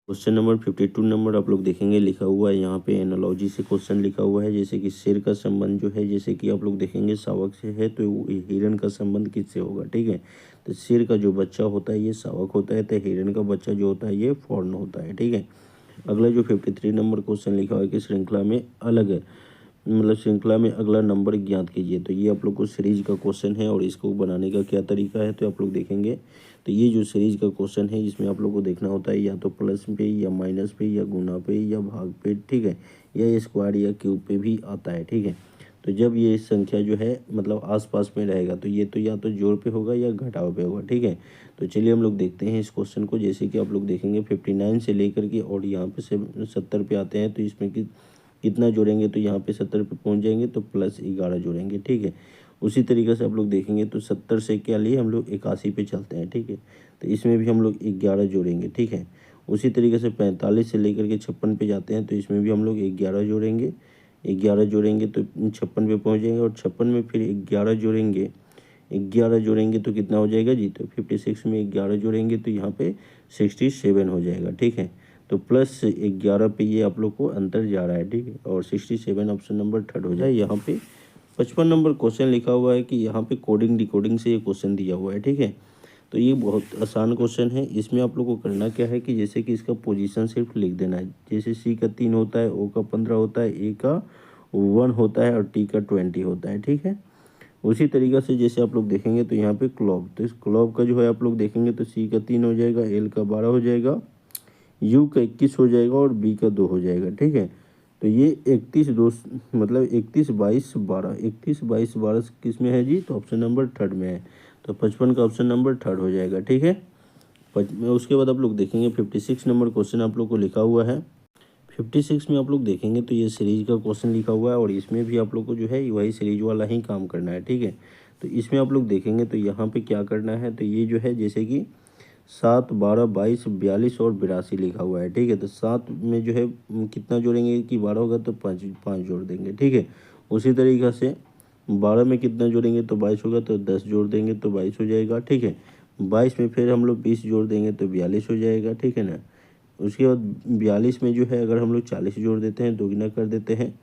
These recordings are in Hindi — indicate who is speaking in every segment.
Speaker 1: क्वेश्चन नंबर 52 नंबर आप लोग देखेंगे लिखा हुआ है यहाँ पे एनालॉजी से क्वेश्चन लिखा हुआ है। जैसे कि शेर का संबंध जो है, जैसे कि आप लोग देखेंगे शावक से है, तो हिरण का संबंध किससे होगा। ठीक है, तो शेर का जो बच्चा होता है ये शावक होता है, तो हिरण का बच्चा जो होता है ये फॉर्न होता है। ठीक है, अगला जो 53 नंबर क्वेश्चन लिखा हुआ है कि श्रृंखला में अलग है, मतलब श्रृंखला में अगला नंबर ज्ञात कीजिए। तो ये आप लोग को सीरीज का क्वेश्चन है और इसको बनाने का क्या तरीका है तो आप लोग देखेंगे। तो ये जो सीरीज का क्वेश्चन है इसमें आप लोग को देखना होता है या तो प्लस पे या माइनस पे या गुना पे या भाग पे, ठीक है, या स्क्वायर या क्यूब पे भी आता है। ठीक है, तो जब ये संख्या जो है मतलब आसपास में रहेगा तो ये तो या तो जोड़ पे होगा या घटाव पे होगा। ठीक है, तो चलिए हम लोग देखते हैं इस क्वेश्चन को। जैसे कि आप लोग देखेंगे 59 से लेकर के और यहाँ पे 70 पे आते हैं, तो इसमें कितना जोड़ेंगे, तो यहाँ पे 70 पे पहुँच जाएंगे तो +11 जोड़ेंगे। ठीक है, उसी तरीके से आप लोग देखेंगे तो 70 से क्या लिए हम लोग 81 पे चलते हैं। ठीक है, तो इसमें भी हम लोग 11 जोड़ेंगे। ठीक है, उसी तरीके से 45 से लेकर के 56 पे जाते हैं, तो इसमें भी हम लोग 11 जोड़ेंगे। 11 जोड़ेंगे तो 56 पे पहुँच जाएंगे और 56 में फिर 11 जोड़ेंगे। 11 जोड़ेंगे तो कितना हो जाएगा जी, तो 56 में 11 जोड़ेंगे तो यहाँ पे 67 हो जाएगा। ठीक है, तो +11 पे ये आप लोग को अंतर जा रहा है। ठीक है, और 67 ऑप्शन नंबर थर्ड हो जाए। यहाँ पे 55 नंबर क्वेश्चन लिखा हुआ है कि यहाँ पे कोडिंग डिकोडिंग से ये क्वेश्चन दिया हुआ है। ठीक है, तो ये बहुत आसान क्वेश्चन है। इसमें आप लोग को करना क्या है कि जैसे कि इसका पोजीशन सिर्फ लिख देना है। जैसे सी का 3 होता है, ओ का 15 होता है, ए का 1 होता है और टी का 20 होता है। ठीक है, उसी तरीक़े से जैसे आप लोग देखेंगे तो यहाँ पे क्लॉब, तो इस क्लॉब का जो है आप लोग देखेंगे तो सी का 3 हो जाएगा, एल का 12 हो जाएगा, यू का 21 हो जाएगा और बी का 2 हो जाएगा। ठीक है, तो ये 31 2 मतलब 31 22 12, 31 22 12 किस में है जी, तो ऑप्शन नंबर थर्ड में है। तो 55 का ऑप्शन नंबर थर्ड हो जाएगा। ठीक है, उसके बाद आप लोग देखेंगे 56 नंबर क्वेश्चन आप लोग को लिखा हुआ है। 56 में आप लोग देखेंगे तो ये सीरीज का क्वेश्चन लिखा हुआ है और इसमें भी आप लोग को जो है वही सीरीज वाला ही काम करना है। ठीक है, तो इसमें आप लोग देखेंगे तो यहाँ पे क्या करना है, तो ये जो है जैसे कि 7 12 22 42 और 82 लिखा हुआ है। ठीक है, तो 7 में जो है कितना जोड़ेंगे कि 12 होगा तो 5 5 जोड़ देंगे। ठीक है, उसी तरीक़े से 12 में कितना जोड़ेंगे तो 22 होगा तो 10 जोड़ देंगे तो 22 हो जाएगा। ठीक है, 22 में फिर हम लोग 20 जोड़ देंगे तो 42 हो जाएगा। ठीक है ना, उसके बाद 42 में जो है अगर हम लोग 40 जोड़ देते हैं, दोगुना कर देते हैं,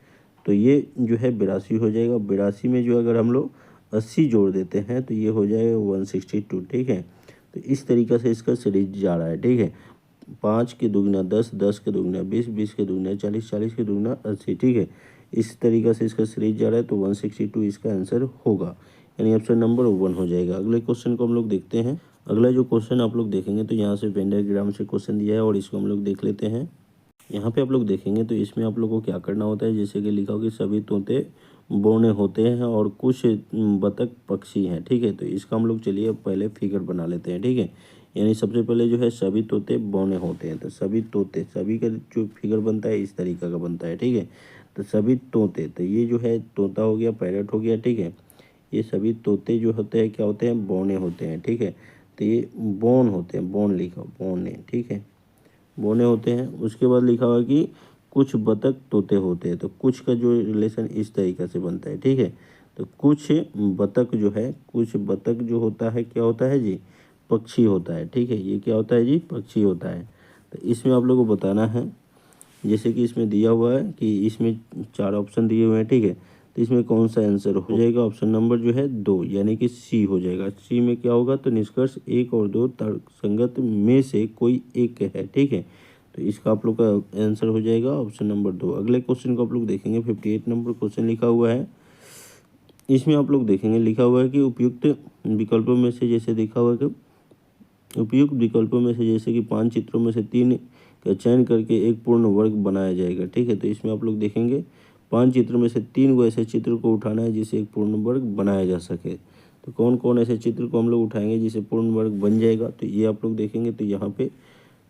Speaker 1: तो ये जो है 82 हो जाएगा। 82 में जो अगर हम लोग 80 जोड़ देते हैं तो ये हो जाएगा 162। ठीक है, तो इस तरीक़े से इसका सीरीज जा रहा है। ठीक है, 5 के दुगना 10, 10 के दुगना 20, 20 के दुगना 40, 40 के दुगना 80। ठीक है, इस तरीक़े से इसका सीरीज जा रहा है, तो 162 इसका आंसर होगा, यानी ऑप्शन नंबर 1 हो जाएगा। अगले क्वेश्चन को हम लोग देखते हैं। अगला जो क्वेश्चन आप लोग देखेंगे तो यहाँ से वेन डायग्राम से क्वेश्चन दिया है और इसको हम लोग देख लेते हैं। यहाँ पे आप लोग देखेंगे तो इसमें आप लोग को क्या करना होता है, जैसे कि लिखा हो कि सभी तोते बौने होते हैं और कुछ बतख पक्षी हैं। ठीक है, तो इसका हम लोग चलिए पहले फिगर बना लेते हैं। ठीक है, यानी सबसे पहले जो है सभी तोते बौने होते हैं, तो सभी तोते, सभी का जो फिगर बनता है इस तरीक़े का बनता है। ठीक है, तो सभी तोते, तो ये जो है तोता हो गया, पैरट हो गया। ठीक है, ये सभी तोते जो होते हैं क्या होते हैं, बौने होते हैं। ठीक है, तो ये बौन होते हैं, बौन लिखा बौने। ठीक है, बौने होते हैं। उसके बाद लिखा हुआ कि कुछ बतख तोते होते हैं, तो कुछ का जो रिलेशन इस तरीक़े से बनता है। ठीक है, तो कुछ बतख जो है, कुछ बतख जो होता है क्या होता है जी, पक्षी होता है। ठीक है, ये क्या होता है जी, पक्षी होता है। तो इसमें आप लोगों को बताना है, जैसे कि इसमें दिया हुआ है कि इसमें 4 ऑप्शन दिए हुए हैं। ठीक है, तो इसमें कौन सा आंसर हो जाएगा, ऑप्शन नंबर जो है 2, यानी कि सी हो जाएगा। सी में क्या होगा, तो निष्कर्ष 1 और 2 तर्कसंगत में से कोई एक है। ठीक है, तो इसका आप लोग का आंसर हो जाएगा ऑप्शन नंबर 2। अगले क्वेश्चन को आप लोग देखेंगे 58 नंबर क्वेश्चन लिखा हुआ है। इसमें आप लोग देखेंगे लिखा हुआ है कि उपयुक्त विकल्पों में से जैसे देखा हुआ है कि उपयुक्त विकल्पों में से जैसे कि 5 चित्रों में से 3 का चयन करके एक पूर्ण वर्ग बनाया जाएगा। ठीक है, तो इसमें आप लोग देखेंगे 5 चित्रों में से 3 को ऐसे चित्र को उठाना है जिसे एक पूर्ण वर्ग बनाया जा सके। तो कौन कौन ऐसे चित्र को हम लोग उठाएंगे जिसे पूर्ण वर्ग बन जाएगा, तो ये आप लोग देखेंगे तो यहाँ पे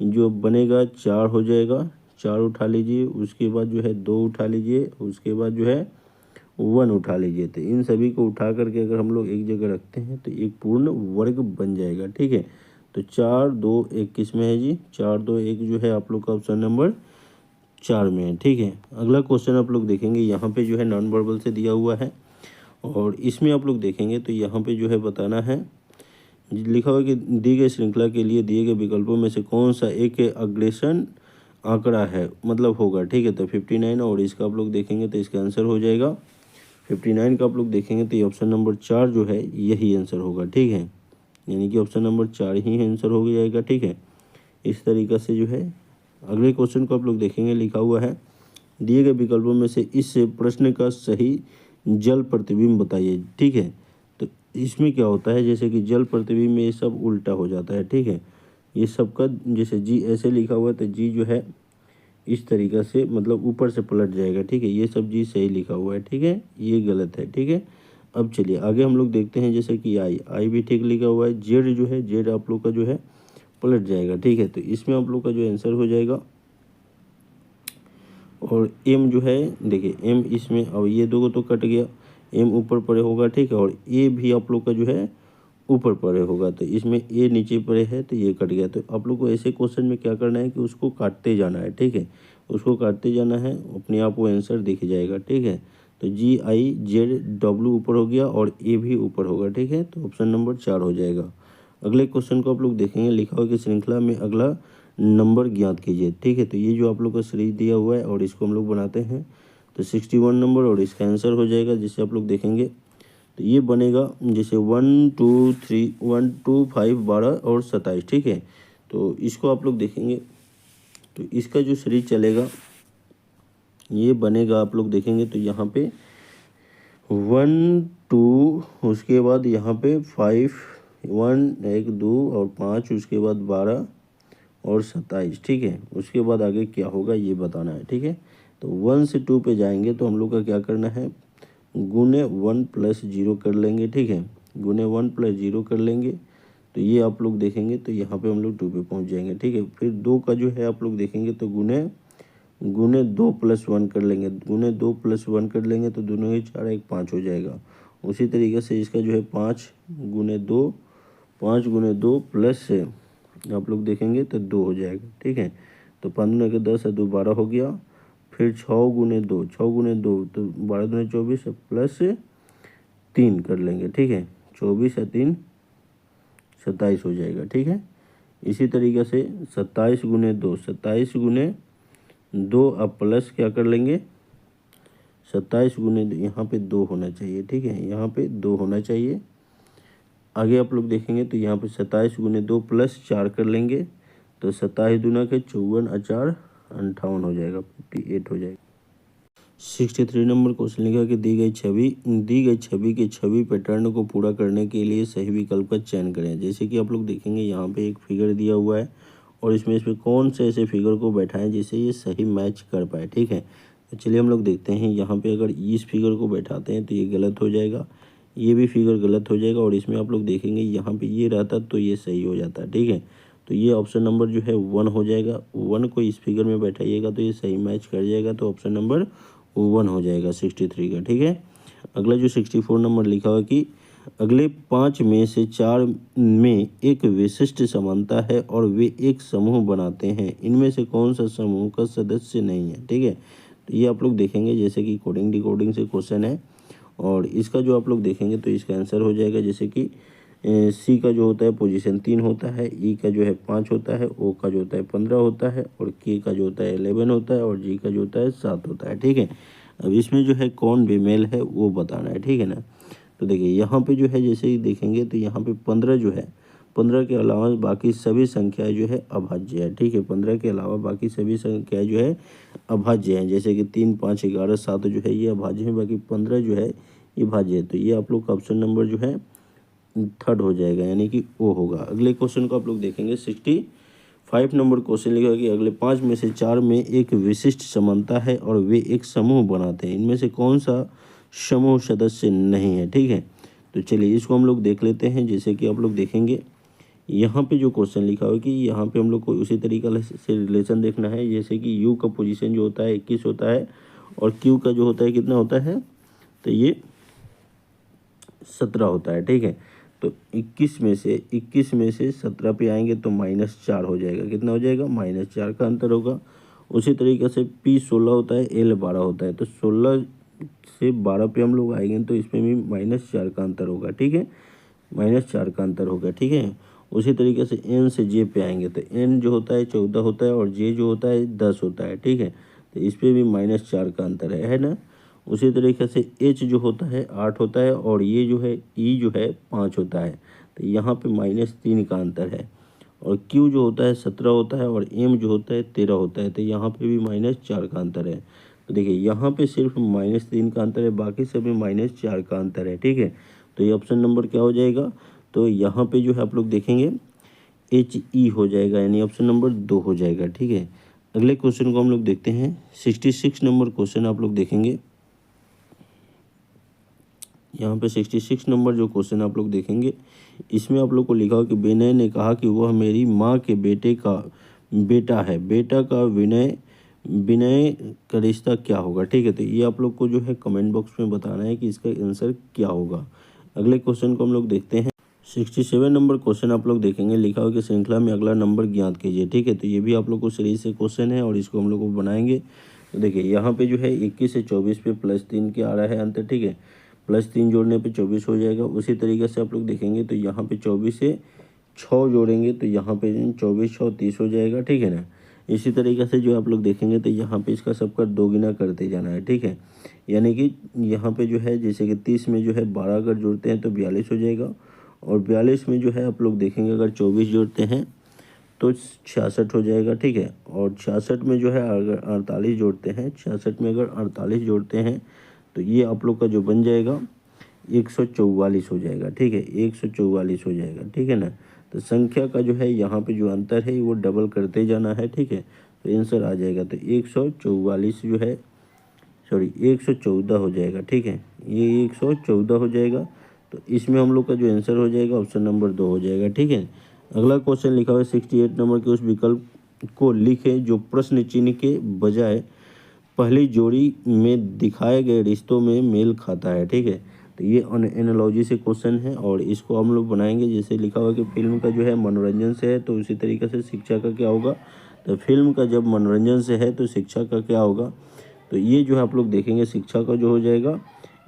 Speaker 1: जो बनेगा 4 हो जाएगा, 4 उठा लीजिए। उसके बाद जो है 2 उठा लीजिए, उसके बाद जो है 1 उठा लीजिए। तो इन सभी को उठा करके अगर हम लोग एक जगह रखते हैं तो एक पूर्ण वर्ग बन जाएगा। ठीक है, तो 4 2 1 किस में है जी, 4 2 1 जो है आप लोग का ऑप्शन नंबर 4 में है। ठीक है, अगला क्वेश्चन आप लोग देखेंगे यहाँ पे जो है नॉन वर्बल से दिया हुआ है और इसमें आप लोग देखेंगे तो यहाँ पे जो है बताना है, लिखा हुआ है कि दी गई श्रृंखला के लिए दिए गए विकल्पों में से कौन सा एक अग्रेसन आंकड़ा है मतलब होगा, ठीक है। तो 59 और इसका आप लोग देखेंगे तो इसका आंसर हो जाएगा 59 का आप लोग देखेंगे तो ये ऑप्शन नंबर 4 जो है यही आंसर होगा, ठीक है। यानी कि ऑप्शन नंबर 4 ही आंसर हो जाएगा, ठीक है। इस तरीक़ा से जो है अगले क्वेश्चन को आप लोग देखेंगे, लिखा हुआ है दिए गए विकल्पों में से इस प्रश्न का सही जल प्रतिबिंब बताइए, ठीक है। तो इसमें क्या होता है, जैसे कि जल प्रतिबिंब में ये सब उल्टा हो जाता है, ठीक है। ये सबका जैसे जी ऐसे लिखा हुआ है तो जी जो है इस तरीक़ा से मतलब ऊपर से पलट जाएगा, ठीक है। ये सब जी सही लिखा हुआ है, ठीक है, ये गलत है, ठीक है। अब चलिए आगे हम लोग देखते हैं, जैसे कि आई भी ठीक लिखा हुआ है, जेड जो है जेड आप लोग का जो है पलट जाएगा, ठीक है। तो इसमें आप लोग का जो आंसर हो जाएगा, और एम जो है देखिए एम इसमें, अब ये दो तो कट गया, एम ऊपर पड़े होगा, ठीक है। और ए भी आप लोग का जो है ऊपर पड़े होगा, तो इसमें ए नीचे पड़े है तो ये कट गया। तो आप लोग को ऐसे क्वेश्चन में क्या करना है कि उसको काटते जाना है, ठीक है। उसको काटते जाना है, अपने आप वो आंसर दिख जाएगा, ठीक है। तो जी आई जेड डब्ल्यू ऊपर हो गया और ए भी ऊपर होगा, ठीक है। तो ऑप्शन नंबर 4 हो जाएगा। अगले क्वेश्चन को आप लोग देखेंगे, लिखा हुआ कि श्रृंखला में अगला नंबर ज्ञात कीजिए, ठीक है। तो ये जो आप लोग का सीरीज दिया हुआ है और इसको हम लोग बनाते हैं तो 61 नंबर और इसका आंसर हो जाएगा, जिससे आप लोग देखेंगे तो ये बनेगा जैसे 1 2 3 1 2 5 12 और 27, ठीक है। तो इसको आप लोग देखेंगे तो इसका जो सीरीज चलेगा ये बनेगा, आप लोग देखेंगे तो यहाँ पे 1 2 उसके बाद यहाँ पे 5 1 1 2 और 5 उसके बाद 12 और 27, ठीक है। उसके बाद आगे क्या होगा ये बताना है, ठीक है। तो 1 से 2 पे जाएंगे तो हम लोग का क्या करना है, गुने 1 प्लस 0 कर लेंगे, ठीक है। गुने 1 प्लस 0 कर लेंगे तो ये आप लोग देखेंगे तो यहाँ पे हम लोग 2 पे पहुँच जाएंगे, ठीक है। फिर 2 का जो है आप लोग देखेंगे तो गुने 2 प्लस 1 कर लेंगे, गुने 2 प्लस 1 कर लेंगे तो दोनों ही 4 1 5 हो जाएगा। उसी तरीके से इसका जो है 5 गुने 2 5 गुने 2 प्लस आप लोग देखेंगे तो 2 हो जाएगा, ठीक है। तो 5 के 10 है 2 12 हो गया। फिर 6 गुने 2 तो 12 दूने 24 प्लस 3 कर लेंगे, ठीक है। 24 है 3 27 हो जाएगा, ठीक है। इसी तरीके से 27 गुने 2 अब प्लस क्या कर लेंगे 27 गुने 2, यहाँ पे 2 होना चाहिए, ठीक है। यहाँ पे 2 होना चाहिए। आगे आप लोग देखेंगे तो यहाँ पे 27 गुने 2 प्लस 4 कर लेंगे तो 27 दूना के 54 4 58 हो जाएगा, 58 हो जाएगा। 63 नंबर क्वेश्चन लिखा कि दी गई छवि के छवि पैटर्न को पूरा करने के लिए सही विकल्प का चयन करें। जैसे कि आप लोग देखेंगे यहाँ पे एक फिगर दिया हुआ है और इसमें कौन से ऐसे फिगर को बैठाएं जिससे ये सही मैच कर पाए, ठीक है। तो चलिए हम लोग देखते हैं, यहाँ पे अगर इस फिगर को बैठाते हैं तो ये गलत हो जाएगा, ये भी फिगर गलत हो जाएगा, और इसमें आप लोग देखेंगे यहाँ पे ये रहता तो ये सही हो जाता, ठीक है। तो ये ऑप्शन नंबर जो है 1 हो जाएगा। 1 को इस फिगर में बैठाइएगा तो ये सही मैच कर जाएगा, तो ऑप्शन नंबर 1 हो जाएगा 63 का, ठीक है। अगला जो 64 नंबर लिखा हुआ कि अगले 5 में से 4 में एक विशिष्ट समानता है और वे एक समूह बनाते हैं, इनमें से कौन सा समूह का सदस्य नहीं है, ठीक है। तो ये आप लोग देखेंगे जैसे कि कोडिंग डिकोडिंग से क्वेश्चन है, और इसका जो आप लोग देखेंगे तो इसका आंसर हो जाएगा, जैसे कि सी का जो होता है पोजीशन 3 होता है, ई का जो है 5 होता है, ओ का जो होता है 15 होता है, और के का जो होता है 11 होता है, और जी का जो होता है 7 होता है, ठीक है। अब इसमें जो है कौन बेमेल है वो बताना है, ठीक है ना। तो देखिए यहाँ पे जो है जैसे ही देखेंगे तो यहाँ पे 15 जो है, 15 के अलावा बाकी सभी संख्याएं जो है अभाज्य है, ठीक है। 15 के अलावा बाकी सभी संख्याएं जो है अभाज्य हैं, जैसे कि 3 5 11 7 जो है ये अभाज्य है, बाकी 15 जो है ये भाज्य है। तो ये आप लोग का ऑप्शन नंबर जो है 3rd हो जाएगा, यानी कि ओ होगा। अगले क्वेश्चन को आप लोग देखेंगे 65 नंबर क्वेश्चन लिखा कि अगले 5 में से 4 में एक विशिष्ट समानता है और वे एक समूह बनाते हैं, इनमें से कौन सा समूह सदस्य नहीं है, ठीक है। तो चलिए इसको हम लोग देख लेते हैं। जैसे कि आप लोग देखेंगे यहाँ पे जो क्वेश्चन लिखा हुआ है कि यहाँ पे हम लोग को उसी तरीका से रिलेशन देखना है, जैसे कि यू का पोजीशन जो होता है 21 होता है और क्यू का जो होता है कितना होता है, तो ये 17 होता है, ठीक है। तो 21 में से 17 पे आएंगे तो -4 हो जाएगा, कितना हो जाएगा -4 का अंतर होगा। उसी तरीके से P 16 होता है, L 12 होता है, तो 16 से 12 पे हम लोग आएंगे तो इसमें भी -4 का अंतर होगा, ठीक है, -4 का अंतर होगा, ठीक है। उसी तरीके से एन से जे पे आएंगे तो एन जो होता है 14 होता है और जे जो होता है 10 होता है, ठीक है। तो इस पर भी -4 का अंतर है ना। उसी तरीके से एच जो होता है 8 होता है और ये जो है ई जो है 5 होता है, तो यहाँ पे -3 का अंतर है। और क्यू जो होता है 17 होता है और एम जो होता है 13 होता है, तो यहाँ पे भी -4 का अंतर है। तो देखिए यहाँ पे सिर्फ -3 का अंतर है, बाकी सभी -4 का अंतर है, ठीक है। तो ये ऑप्शन नंबर क्या हो जाएगा, तो यहाँ पे जो है आप लोग देखेंगे HE हो जाएगा, यानी ऑप्शन नंबर 2 हो जाएगा, ठीक है। अगले क्वेश्चन को हम लोग देखते हैं। 66 नंबर क्वेश्चन आप लोग देखेंगे। यहाँ पे 66 नंबर जो क्वेश्चन आप लोग देखेंगे, इसमें आप लोग को लिखा हो कि विनय ने कहा कि वह मेरी माँ के बेटे का बेटा है, बेटा का विनय विनय का रिश्ता क्या होगा, ठीक है। तो ये आप लोग को जो है कमेंट बॉक्स में बताना है कि इसका आंसर क्या होगा। अगले क्वेश्चन को हम लोग देखते हैं। 67 नंबर क्वेश्चन आप लोग देखेंगे, लिखा हो कि श्रृंखला में अगला नंबर ज्ञात कीजिए, ठीक है। तो ये भी आप लोग को सीरीज से क्वेश्चन है और इसको हम लोग को बनाएंगे। तो देखिए यहाँ पे जो है 21 से 24 पे +3 के आ रहा है अंतर, ठीक है। +3 जोड़ने पे 24 हो जाएगा। उसी तरीके से आप लोग देखेंगे तो यहाँ पे 24 से 6 जोड़ेंगे तो यहाँ पे 24 6 30 हो जाएगा, ठीक है ना। इसी तरीके से जो आप लोग देखेंगे तो यहाँ पे इसका सबका 2 गुना करते जाना है, ठीक है। यानी कि यहाँ पे जो है जैसे कि 30 में जो है 12 अगर जोड़ते हैं तो 42 हो जाएगा और 42 में जो है आप लोग देखेंगे अगर 24 जोड़ते हैं तो 66 हो जाएगा, ठीक है। और 66 में जो है अगर 48 जोड़ते हैं, 66 में अगर 48 जोड़ते हैं तो ये आप लोग का जो बन जाएगा 144 हो जाएगा, ठीक है। 144 हो जाएगा, ठीक है ना। तो संख्या का जो है यहाँ पे जो अंतर है वो डबल करते जाना है, ठीक है। तो आंसर आ जाएगा तो 144 जो है, सॉरी 114 हो जाएगा, ठीक है। ये 114 हो जाएगा। तो इसमें हम लोग का जो आंसर हो जाएगा ऑप्शन नंबर 2 हो जाएगा, ठीक है। अगला क्वेश्चन लिखा हुआ है 68 नंबर के उस विकल्प को लिखें जो प्रश्न चिन्ह के बजाय पहली जोड़ी में दिखाए गए रिश्तों में मेल खाता है, ठीक है। तो ये एनालॉजी से क्वेश्चन है और इसको हम लोग बनाएंगे। जैसे लिखा हुआ कि फिल्म का जो है मनोरंजन से है तो उसी तरीके से शिक्षा का क्या होगा, तो फिल्म का जब मनोरंजन से है तो शिक्षा का क्या होगा, तो ये जो है आप लोग देखेंगे शिक्षा का जो हो जाएगा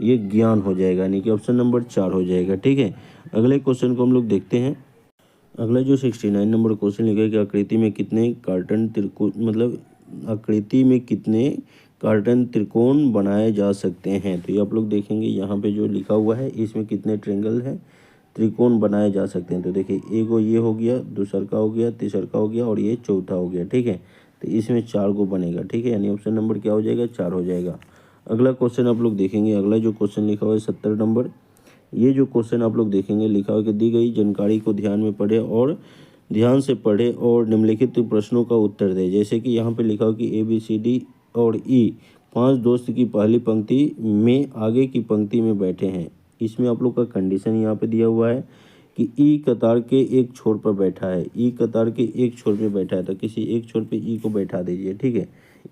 Speaker 1: ये ज्ञान हो जाएगा, यानी कि ऑप्शन नंबर 4 हो जाएगा, ठीक है। अगले क्वेश्चन को हम लोग देखते हैं। अगला जो 69 नंबर क्वेश्चन लिखा है कि आकृति में कितने कार्टन त्रिकोण मतलब आकृति में कितने कार्टन त्रिकोण बनाए जा सकते हैं। तो ये आप लोग देखेंगे यहाँ पे जो लिखा हुआ है इसमें कितने ट्रेंगल है त्रिकोण बनाए जा सकते हैं। तो देखिए एक ये हो गया, दूसर का हो गया, तीसर का हो गया और ये चौथा हो गया, ठीक है। तो इसमें 4 को बनेगा, ठीक है, यानी ऑप्शन नंबर क्या हो जाएगा 4 हो जाएगा। अगला क्वेश्चन आप लोग देखेंगे। अगला जो क्वेश्चन लिखा हुआ है 70 नंबर, ये जो क्वेश्चन आप लोग देखेंगे लिखा हुआ है कि दी गई जानकारी को ध्यान में पढ़े और ध्यान से पढ़े और निम्नलिखित प्रश्नों का उत्तर दे। जैसे कि यहाँ पे लिखा हो कि ABCD और E 5 दोस्त की पहली पंक्ति में आगे की पंक्ति में बैठे हैं। इसमें आप लोग का कंडीशन यहाँ पे दिया हुआ है कि ई कतार के एक छोर पर बैठा है, ई कतार के एक छोर पे बैठा है, तो किसी एक छोर पे ई को बैठा दीजिए, ठीक है।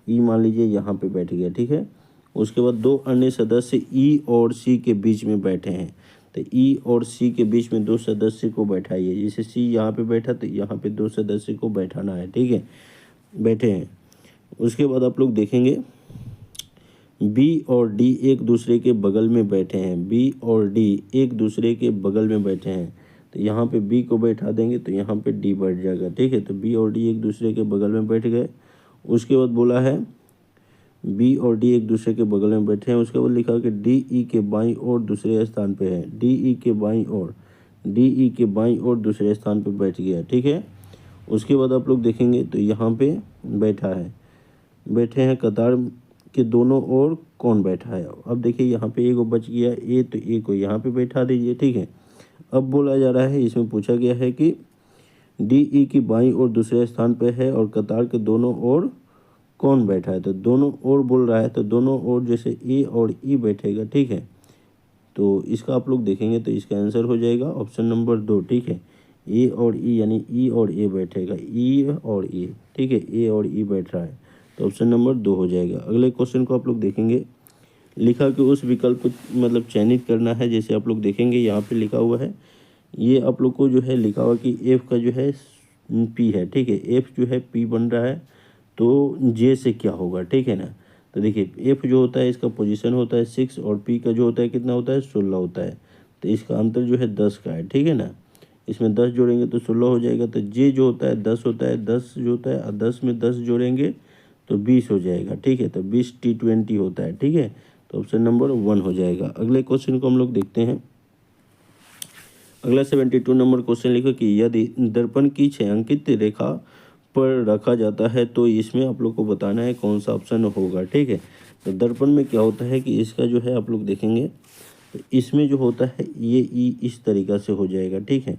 Speaker 1: ई मान लीजिए यहाँ पे बैठ गया, ठीक है। उसके बाद 2 अन्य सदस्य ई और सी के बीच में बैठे हैं, तो ई और सी के बीच में 2 सदस्य को बैठाइए। जैसे सी यहाँ पे बैठा तो यहाँ पे 2 सदस्य को बैठाना है, ठीक है, बैठे हैं। उसके बाद आप लोग देखेंगे बी और डी एक दूसरे के बगल में बैठे हैं, बी और डी एक दूसरे के बगल में बैठे हैं, तो यहाँ पे बी को बैठा देंगे तो यहाँ पे डी बैठ जाएगा, ठीक है। तो बी और डी एक दूसरे के बगल में बैठ गए। उसके बाद बोला है बी और डी एक दूसरे के बगल में बैठे हैं। उसके बाद लिखा है कि डी ई के बाईं ओर दूसरे स्थान पे है, डी ई के बाईं ओर, डी ई के बाईं ओर दूसरे स्थान पे बैठ गया, ठीक है। उसके बाद आप लोग देखेंगे तो यहाँ पे बैठा है, बैठे हैं कतार के दोनों ओर कौन बैठा है। अब देखिए यहाँ पे एक बच गया ए, तो ए को यहाँ पे बैठा दीजिए, ठीक है। अब बोला जा रहा है, इसमें पूछा गया है कि डी ई की बाईं ओर दूसरे स्थान पे है और कतार के दोनों ओर कौन बैठा है, तो दोनों ओर बोल रहा है, तो दोनों ओर जैसे ए और ई बैठेगा, ठीक है। तो इसका आप लोग देखेंगे तो इसका आंसर हो जाएगा ऑप्शन नंबर 2, ठीक है। ए और ई यानी ई और ए बैठेगा, ई और ए, ठीक है, ए और ई बैठ रहा है, तो ऑप्शन नंबर 2 हो जाएगा। अगले क्वेश्चन को आप लोग देखेंगे। लिखा कि उस विकल्प को मतलब चयनित करना है। जैसे आप लोग देखेंगे यहाँ पे लिखा हुआ है, ये आप लोग को जो है लिखा हुआ कि एफ का जो है पी है, ठीक है। एफ जो है पी बन रहा है तो जे से क्या होगा, ठीक है ना। तो देखिए एफ जो होता है इसका पोजीशन होता है 6 और पी का जो होता है कितना होता है 16 होता है, तो इसका अंतर जो है 10 का है, ठीक है ना। इसमें 10 जोड़ेंगे तो 16 हो जाएगा। तो जे जो होता है 10 होता है, 10 जो होता है 10 में 10 जोड़ेंगे तो 20 हो जाएगा, ठीक है। तो 20 T20 होता है, ठीक है। तो ऑप्शन नंबर 1 हो जाएगा। अगले क्वेश्चन को हम लोग देखते हैं। अगला 72 नंबर क्वेश्चन लिखो कि यदि दर्पण की छायांकित रेखा पर रखा जाता है तो इसमें आप लोग को बताना है कौन सा ऑप्शन होगा, ठीक है। तो दर्पण में क्या होता है कि इसका जो है आप लोग देखेंगे तो इसमें जो होता है ये ई इस तरीक़ा से हो जाएगा, ठीक है।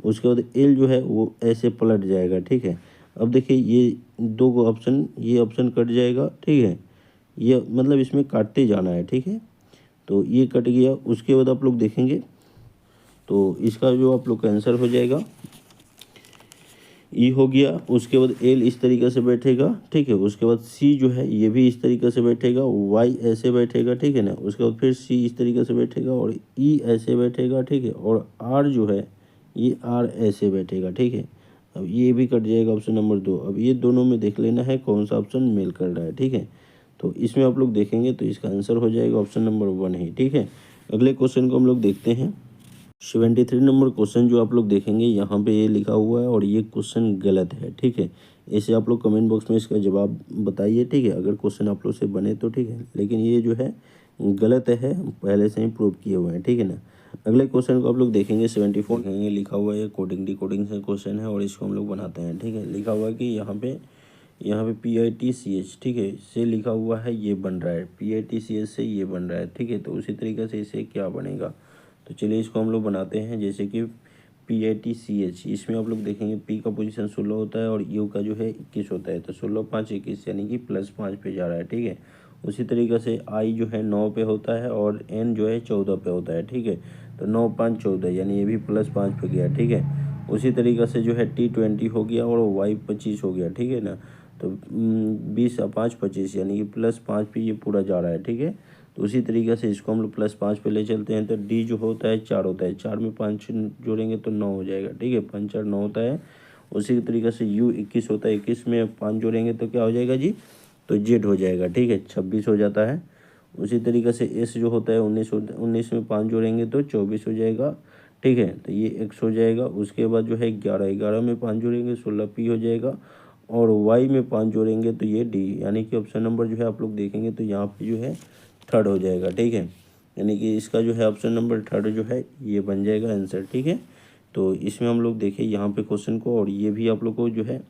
Speaker 1: उसके बाद एल जो है वो ऐसे पलट जाएगा, ठीक है। अब देखिए ये दो गो ऑप्शन, ये ऑप्शन कट जाएगा, ठीक है। ये मतलब इसमें काटते जाना है, ठीक है। तो ये कट गया। उसके बाद आप लोग देखेंगे तो इसका जो आप लोग का आंसर हो जाएगा ई हो गया। उसके बाद एल इस तरीके से बैठेगा, ठीक है। उसके बाद सी जो है ये भी इस तरीके से बैठेगा, वाई ऐसे बैठेगा, ठीक है ना। उसके बाद फिर सी इस तरीके से बैठेगा और ई ऐसे बैठेगा, ठीक है। और आर जो है ये आर ऐसे बैठेगा, ठीक है। अब ये भी कट जाएगा, ऑप्शन नंबर 2। अब ये दोनों में देख लेना है कौन सा ऑप्शन मेल कर रहा है, ठीक है। तो इसमें आप लोग देखेंगे तो इसका आंसर हो जाएगा ऑप्शन नंबर 1 ही, ठीक है। अगले क्वेश्चन को हम लोग देखते हैं। 73 नंबर क्वेश्चन जो आप लोग देखेंगे यहाँ पे ये लिखा हुआ है और ये क्वेश्चन गलत है, ठीक है। ऐसे आप लोग कमेंट बॉक्स में इसका जवाब बताइए, ठीक है। अगर क्वेश्चन आप लोग से बने तो ठीक है, लेकिन ये जो है गलत है, पहले से ही प्रूव किए हुए हैं, ठीक है ना। अगले क्वेश्चन को आप लोग देखेंगे 74 देखेंगे, लिखा हुआ है कोडिंग डिकोडिंग से क्वेश्चन है और इसको हम लोग बनाते हैं, ठीक है। लिखा हुआ है कि यहाँ पे PITCH, ठीक है, से लिखा हुआ है ये बन रहा है, PITCH से ये बन रहा है, ठीक है। तो उसी तरीके से इसे क्या बनेगा, तो चलिए इसको हम लोग बनाते हैं। जैसे कि PITCH, इसमें आप लोग देखेंगे P का पोजीशन 16 होता है और U का जो है 21 होता है। तो 16 5 21 यानी कि +5 पे जा रहा है, ठीक है। उसी तरीके से I जो है 9 पे होता है और N जो है 14 पे होता है, ठीक है। तो 9 5 14 यानी ये भी +5 पे गया, ठीक है। उसी तरीके से जो है T20 हो गया और Y 25 हो गया, ठीक है ना। तो 20 5 25 यानी कि +5 पे ये पूरा जा रहा है, ठीक है। तो उसी तरीके से इसको हम लोग +5 पे ले चलते हैं। तो डी जो होता है 4 होता है, 4 में 5 जोड़ेंगे तो 9 हो जाएगा, ठीक है। 5 4 9 होता है। उसी तरीके से यू 21 होता है, 21 में 5 जोड़ेंगे तो क्या हो जाएगा जी, तो जेड हो जाएगा, ठीक है, 26 हो जाता है। उसी तरीके से एस जो होता है 19 में 5 जोड़ेंगे तो 24 हो जाएगा, ठीक है। तो ये एक्स हो जाएगा। उसके बाद जो है 11 में 5 जोड़ेंगे 16 पी हो जाएगा और वाई में 5 जोड़ेंगे तो ये डी, यानी कि ऑप्शन नंबर जो है आप लोग देखेंगे तो यहाँ पे जो है 3rd हो जाएगा, ठीक है। यानी कि इसका जो है ऑप्शन नंबर 3rd जो है ये बन जाएगा आंसर, ठीक है। तो इसमें हम लोग देखें यहाँ पे क्वेश्चन को, और ये भी आप लोग को जो है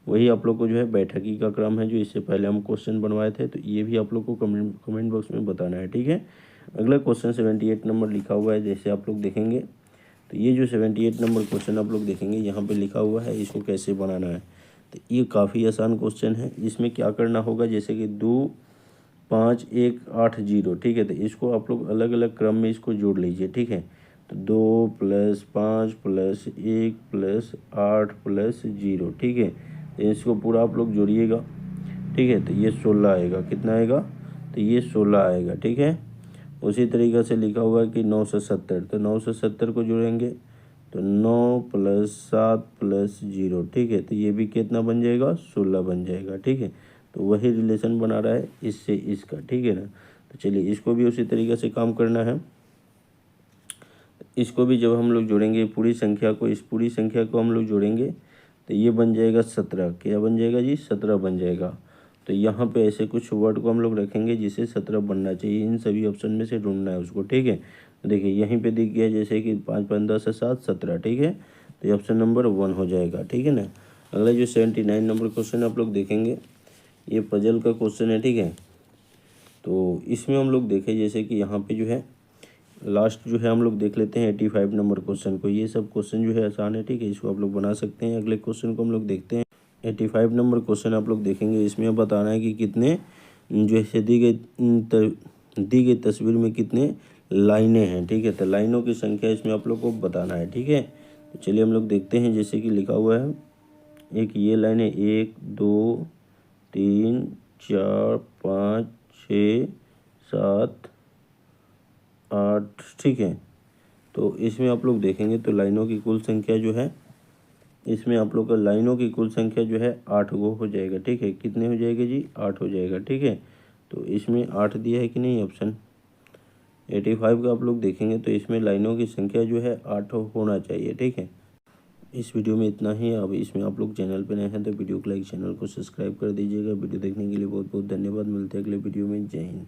Speaker 1: वही आप लोग को जो है बैठकी का क्रम है जो इससे पहले हम क्वेश्चन बनवाए थे। तो ये भी आप लोग को कमेंट बॉक्स में बताना है, ठीक है। अगला क्वेश्चन 78 नंबर लिखा हुआ है, जैसे आप लोग देखेंगे तो ये जो 78 नंबर क्वेश्चन आप लोग देखेंगे यहाँ पे लिखा हुआ है, इसको कैसे बनाना है। तो ये काफ़ी आसान क्वेश्चन है। इसमें क्या करना होगा, जैसे कि 2 5 1 8 0, ठीक है। तो इसको आप लोग अलग अलग क्रम में इसको जोड़ लीजिए, ठीक है। तो 2 + 5 + 1 + 8 + 0, ठीक है। तो इसको पूरा आप लोग जोड़िएगा, ठीक है। तो ये 16 आएगा, कितना आएगा, तो ये 16 आएगा, ठीक है। उसी तरीके से लिखा हुआ है कि 9 से 70, तो 9 से 70 को जोड़ेंगे तो 9 + 7 + 0, ठीक है। तो ये भी कितना बन जाएगा, 16 बन जाएगा, ठीक है। तो वही रिलेशन बना रहा है इससे इसका, ठीक है ना। तो चलिए इसको भी उसी तरीके से काम करना है। इसको भी जब हम लोग जोड़ेंगे पूरी संख्या को, इस पूरी संख्या को हम लोग जोड़ेंगे तो ये बन जाएगा 17, क्या बन जाएगा जी, 17 बन जाएगा। तो यहाँ पे ऐसे कुछ वर्ड को हम लोग रखेंगे जिसे 17 बनना चाहिए, इन सभी ऑप्शन में से ढूंढना है उसको, ठीक है। तो देखिए यहीं पे दिख गया, जैसे कि 5 5 10 7 17, ठीक है। तो ये ऑप्शन नंबर 1 हो जाएगा, ठीक है ना। अगला जो 79 नंबर क्वेश्चन आप लोग देखेंगे, ये पजल का क्वेश्चन है, ठीक है। तो इसमें हम लोग देखें जैसे कि यहाँ पे जो है लास्ट जो है हम लोग देख लेते हैं 85 नंबर क्वेश्चन को। ये सब क्वेश्चन जो है आसान है, ठीक है, इसको आप लोग बना सकते हैं। अगले क्वेश्चन को हम लोग देखते हैं। 85 नंबर क्वेश्चन आप लोग देखेंगे, इसमें अब बताना है कि कितने जो है दी गई तस्वीर में कितने लाइनें हैं, ठीक है। तो लाइनों की संख्या इसमें आप लोग को बताना है, ठीक है। तो चलिए हम लोग देखते हैं, जैसे कि लिखा हुआ है एक ये लाइन है 1 2 3 4 5 6 7 8, ठीक है। तो इसमें आप लोग देखेंगे तो लाइनों की कुल संख्या जो है, इसमें आप लोग का लाइनों की कुल संख्या जो है 8 गो हो जाएगा, ठीक है। कितने हो जाएगा जी, 8 हो जाएगा, ठीक है। तो इसमें 8 दिया है कि नहीं ऑप्शन, 85 का आप लोग देखेंगे तो इसमें लाइनों की संख्या जो है 8 होना चाहिए, ठीक है। इस वीडियो में इतना ही। अब इसमें आप लोग चैनल पे नए हैं तो वीडियो को लाइक, चैनल को सब्सक्राइब कर दीजिएगा। वीडियो देखने के लिए बहुत बहुत धन्यवाद। मिलते हैं अगले वीडियो में। जय हिंद।